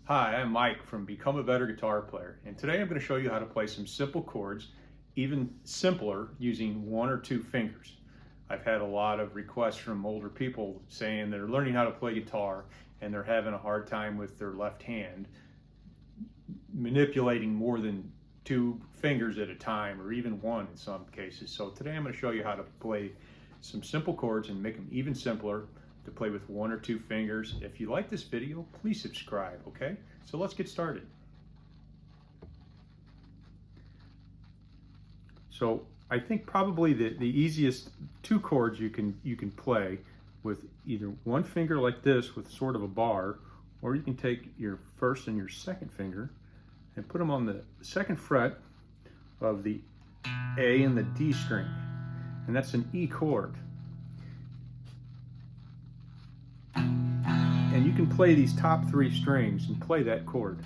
Hi, I'm Mike from Become a Better Guitar Player, and today I'm going to show you how to play some simple chords, even simpler, using one or two fingers. I've had a lot of requests from older people saying they're learning how to play guitar and they're having a hard time with their left hand, manipulating more than two fingers at a time, or even one in some cases. So today I'm going to show you how to play some simple chords and make them even simpler to play with one or two fingers. If you like this video, please subscribe, okay? So let's get started. So I think probably the easiest two chords you can play with either one finger like this with sort of a bar, or you can take your first and your second finger and put them on the second fret of the A and the D string, and that's an E chord. And you can play these top three strings and play that chord.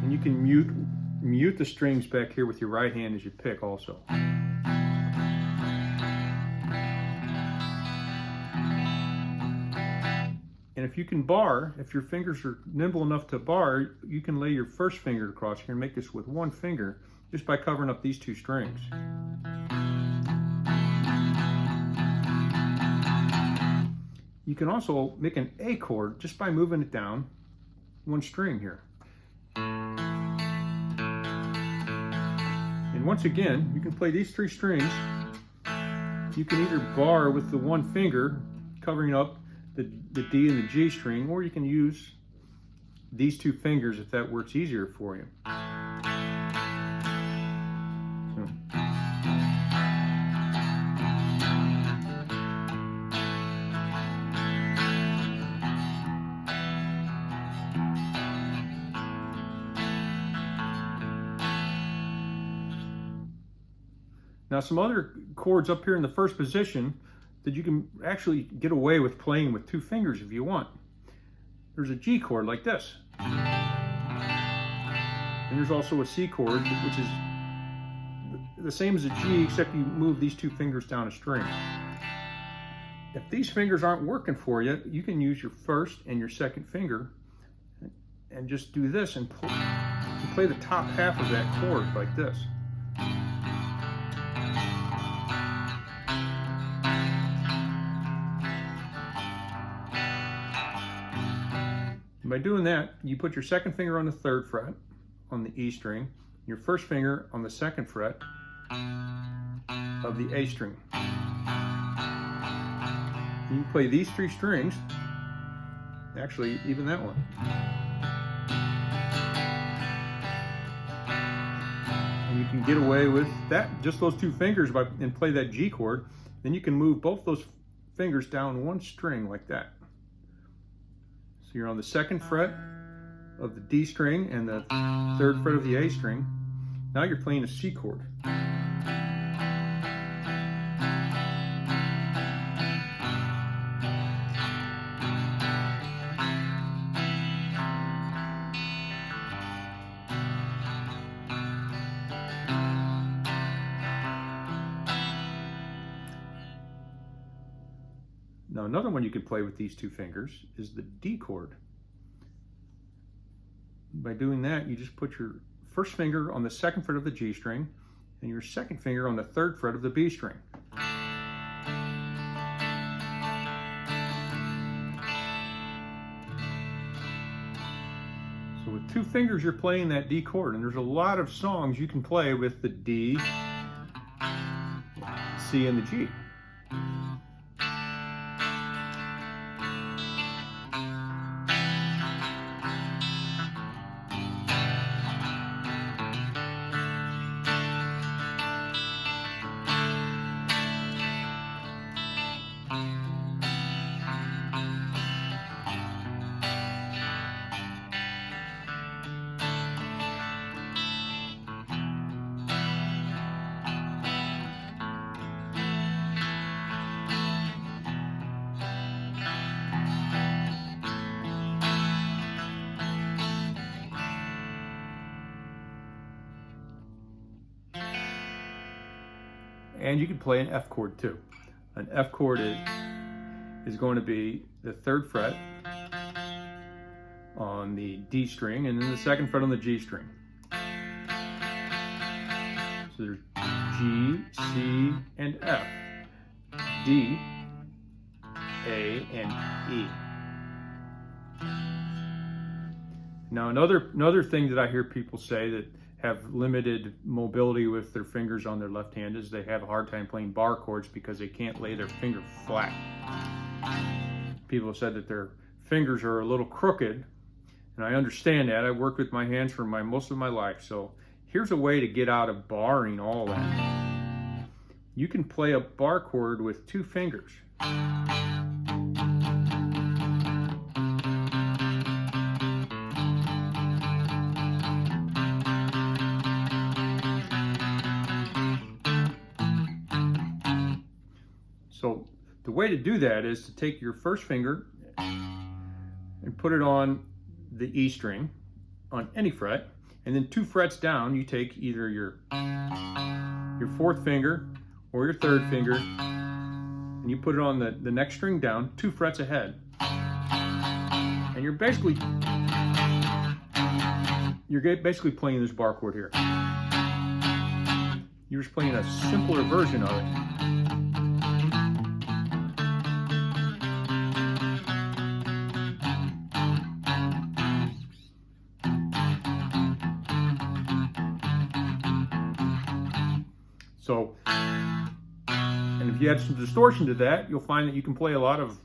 And you can mute the strings back here with your right hand as you pick also. And if you can bar, if your fingers are nimble enough to bar, you can lay your first finger across here and make this with one finger just by covering up these two strings. You can also make an A chord just by moving it down one string here. And once again, you can play these three strings. You can either bar with the one finger covering up the D and the G string, or you can use these two fingers if that works easier for you. Now, some other chords up here in the first position that you can actually get away with playing with two fingers if you want. There's a G chord like this. And there's also a C chord, which is the same as a G, except you move these two fingers down a string. If these fingers aren't working for you, you can use your first and your second finger and just do this and play the top half of that chord like this. By doing that, you put your second finger on the third fret on the E string, your first finger on the second fret of the A string. You can play these three strings, actually even that one. And you can get away with that, just those two fingers, and play that G chord. Then you can move both those fingers down one string like that. So you're on the second fret of the D string and the third fret of the A string. Now you're playing a C chord. Now another one you can play with these two fingers is the D chord. By doing that, you just put your first finger on the second fret of the G string and your second finger on the third fret of the B string. So with two fingers you're playing that D chord, and there's a lot of songs you can play with the D, C, and the G. And you can play an F chord too. An F chord is going to be the third fret on the D string, and then the second fret on the G string. So there's G, C, and F, D, A, and E. Now another thing that I hear people say that have limited mobility with their fingers on their left hand is they have a hard time playing bar chords because they can't lay their finger flat. People have said that their fingers are a little crooked, and I understand that. I've worked with my hands for most of my life, so here's a way to get out of barring all that. You can play a bar chord with 2 fingers. So the way to do that is to take your first finger and put it on the E string on any fret, and then 2 frets down you take either your 4th finger or your 3rd finger, and you put it on the next string down 2 frets ahead, and you're basically playing this bar chord here. You're just playing a simpler version of it. So, and if you add some distortion to that, you'll find that you can play a lot of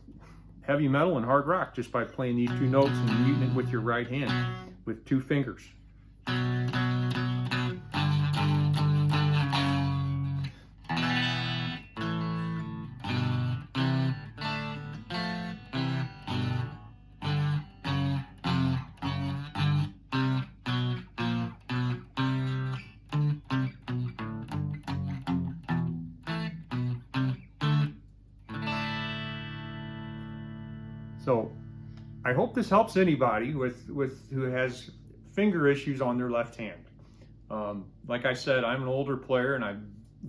heavy metal and hard rock just by playing these 2 notes and muting it with your right hand with 2 fingers. So I hope this helps anybody who has finger issues on their left hand. Like I said, I'm an older player and I've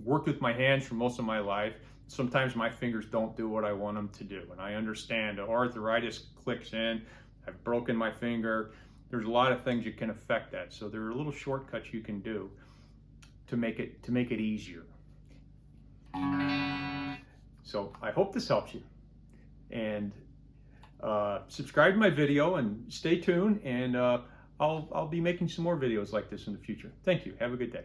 worked with my hands for most of my life. Sometimes my fingers don't do what I want them to do, and I understand. Arthritis clicks in, I've broken my finger. There's a lot of things that can affect that. So there are little shortcuts you can do to make it easier. So I hope this helps you. And subscribe to my video and stay tuned, and I'll be making some more videos like this in the future. Thank you. Have a good day.